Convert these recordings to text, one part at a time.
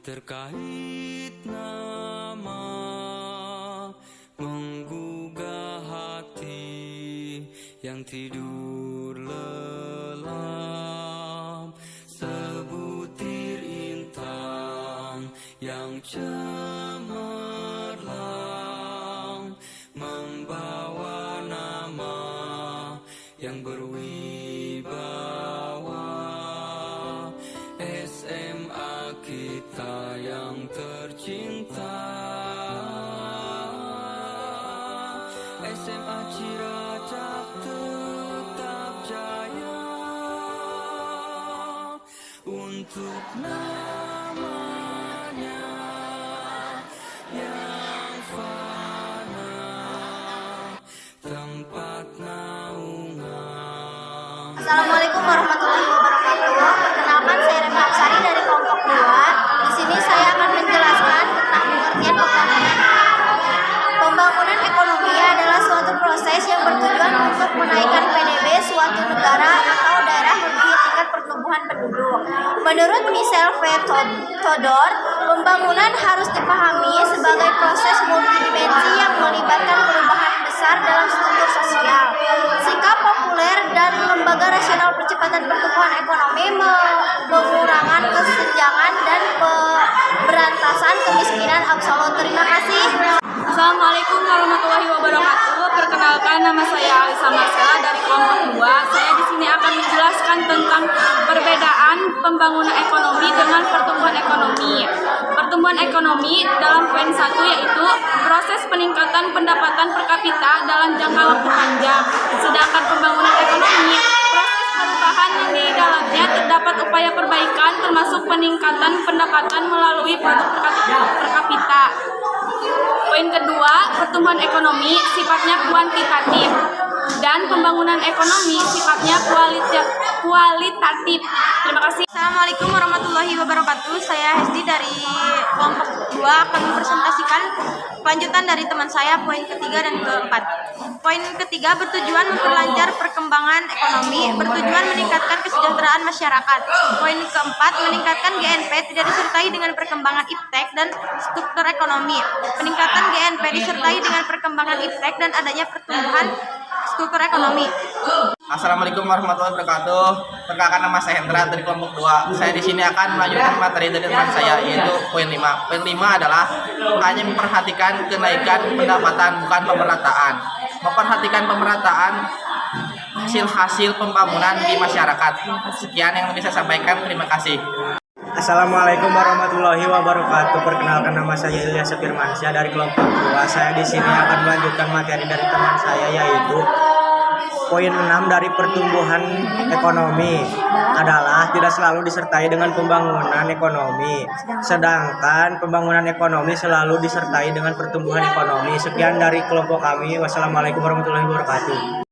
terkait nama menggugah hati yang tidur lelap, sebutir intan yang cemerlang membawa nama yang berwibawa. SMA kita yang tercinta, SMA Cilacap tetap jaya untuk namanya yang fana, tempat naungan. Assalamualaikum warahmatullahi wabarakatuh. Perkenalkan, saya Rema Absari dari kelompok 2. Di sini saya akan menjelaskan tentang pengertian pembangunan. Pembangunan ekonomi adalah suatu proses yang bertujuan untuk menaikkan PDB suatu negara atau daerah melebihi tingkat pertumbuhan penduduk. Menurut Michel V. Todor, pembangunan harus dipahami sebagai proses multidimensi yang melibatkan perubahan besar dalam struktur sosial. Sikap populer dan lembaga rasional percepatan pertumbuhan ekonomi, pengurangan kesenjangan dan pemberantasan kemiskinan absolut. Terima kasih. Assalamualaikum warahmatullahi wabarakatuh. Perkenalkan, nama saya Alisa Marcella dari kelompok 2. Saya di sini akan menjelaskan tentang perbedaan pembangunan ekonomi dengan pertumbuhan ekonomi. Pertumbuhan ekonomi dalam poin 1 yaitu proses peningkatan pendapatan per kapita dalam jangka waktu panjang. Sedangkan pembangunan ekonomi, proses perubahan yang di dalamnya terdapat upaya perbaikan termasuk peningkatan pendapatan melalui produk per kapita. Poin kedua, pertumbuhan ekonomi sifatnya kuantitatif dan pembangunan ekonomi sifatnya kualitatif. Terima kasih. Assalamualaikum warahmatullahi wabarakatuh. Saya Hesti dari kelompok 2 akan mempresentasikan kelanjutan dari teman saya poin ketiga dan keempat. Poin ketiga bertujuan memperlancar perkembangan ekonomi, bertujuan meningkatkan kesejahteraan masyarakat. Poin keempat, meningkatkan GNP tidak disertai dengan perkembangan iptek dan struktur ekonomi. Peningkatan GNP disertai dengan perkembangan iptek dan adanya pertumbuhan struktur ekonomi. Assalamualaikum warahmatullahi wabarakatuh. Perkenalkan, nama saya Hendra dari kelompok 2. Saya di sini akan melanjutkan materi dari teman saya, yaitu poin 5. Poin 5 adalah hanya memperhatikan kenaikan pendapatan, bukan pemerataan. Memperhatikan pemerataan hasil-hasil pembangunan di masyarakat. Sekian yang bisa saya sampaikan. Terima kasih. Assalamualaikum warahmatullahi wabarakatuh. Perkenalkan, nama saya Ilyas Firmansyah dari kelompok 2. Saya di sini akan melanjutkan materi dari teman saya, yaitu poin 6 dari pertumbuhan ekonomi adalah tidak selalu disertai dengan pembangunan ekonomi, sedangkan pembangunan ekonomi selalu disertai dengan pertumbuhan ekonomi. Sekian dari kelompok kami. Wassalamualaikum warahmatullahi wabarakatuh.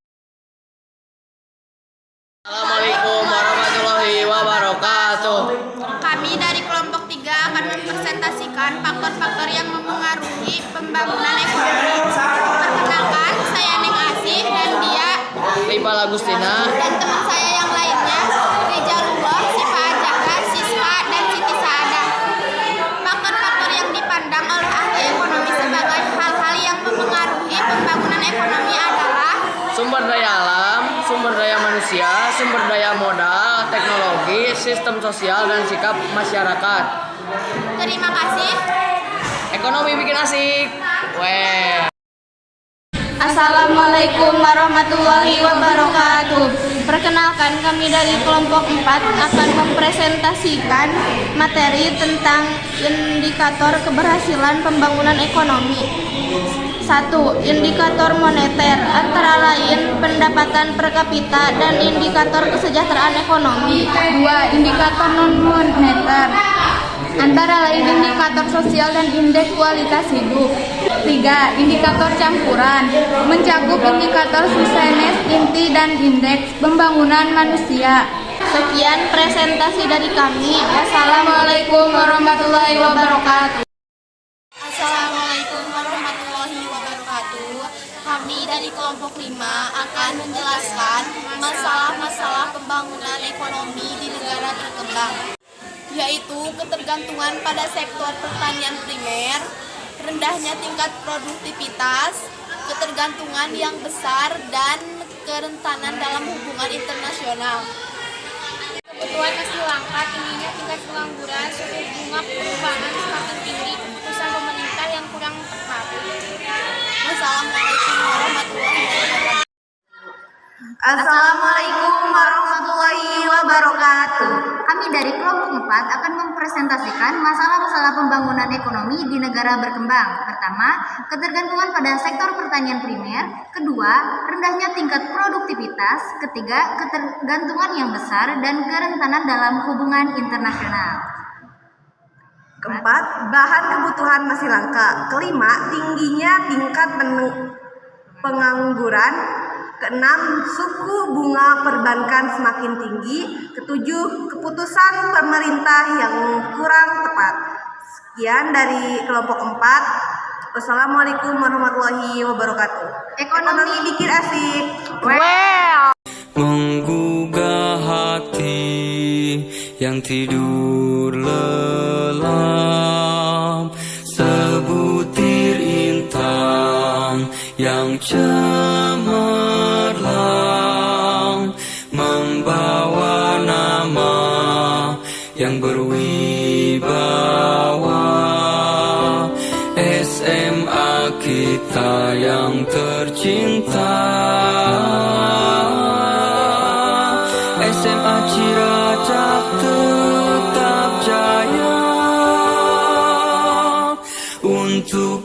Assalamualaikum warahmatullahi wabarakatuh. Kami dari kelompok 3 akan mempresentasikan faktor-faktor yang memengaruhi pembangunan ekonomi. Perkenalkan, saya Neng Asih dan dia Rival Agustina dan teman saya yang lainnya, Rijalullah, Sifa Ajaka, Siswa, dan Siti Saada. Faktor-faktor yang dipandang oleh ahli ekonomi sebagai hal-hal yang memengaruhi pembangunan ekonomi adalah sumber daya alam, sumber daya manusia, sumber daya modal, teknologi, sistem sosial, dan sikap masyarakat. Terima kasih. Ekonomi bikin asik. Weh. Assalamualaikum warahmatullahi wabarakatuh. Perkenalkan, kami dari kelompok 4 akan mempresentasikan materi tentang indikator keberhasilan pembangunan ekonomi. 1. Indikator moneter, antara lain pendapatan per kapita dan indikator kesejahteraan ekonomi. 2. Indikator non-moneter, antara lain indikator sosial dan indeks kualitas hidup. 3. Indikator campuran, mencakup indikator sukses inti dan indeks pembangunan manusia. Sekian presentasi dari kami. Wassalamualaikum warahmatullahi wabarakatuh. Assalamualaikum warahmatullahi wabarakatuh. Kami dari kelompok 5 akan menjelaskan masalah-masalah pembangunan ekonomi di negara berkembang. yaitu ketergantungan pada sektor pertanian primer, rendahnya tingkat produktivitas, ketergantungan yang besar, dan kerentanan dalam hubungan internasional. Kebutuhan masih langka, tingginya tingkat pengangguran, suku bunga perubahan semakin tinggi, keputusan pemerintah yang kurang tepat. Wassalamualaikum warahmatullahi wabarakatuh. Assalamualaikum warahmatullahi wabarakatuh. Kami dari kelompok 4 akan mempresentasikan masalah-masalah pembangunan ekonomi di negara berkembang. Pertama, ketergantungan pada sektor pertanian primer. Kedua, rendahnya tingkat produktivitas. Ketiga, ketergantungan yang besar dan kerentanan dalam hubungan internasional. Keempat, bahan kebutuhan masih langka. Kelima, tingginya tingkat pengangguran. Keenam, suku bunga perbankan semakin tinggi. Ketujuh, keputusan pemerintah yang kurang tepat. Sekian dari kelompok 4. Wassalamualaikum warahmatullahi wabarakatuh. Ekonomi bikin asik. menggugah hati yang tidur lelap, sebutir intan yang cemerlang, membawa nama yang berwibawa, SMA kita yang tercinta, SMA Cilacap tetap jaya untuk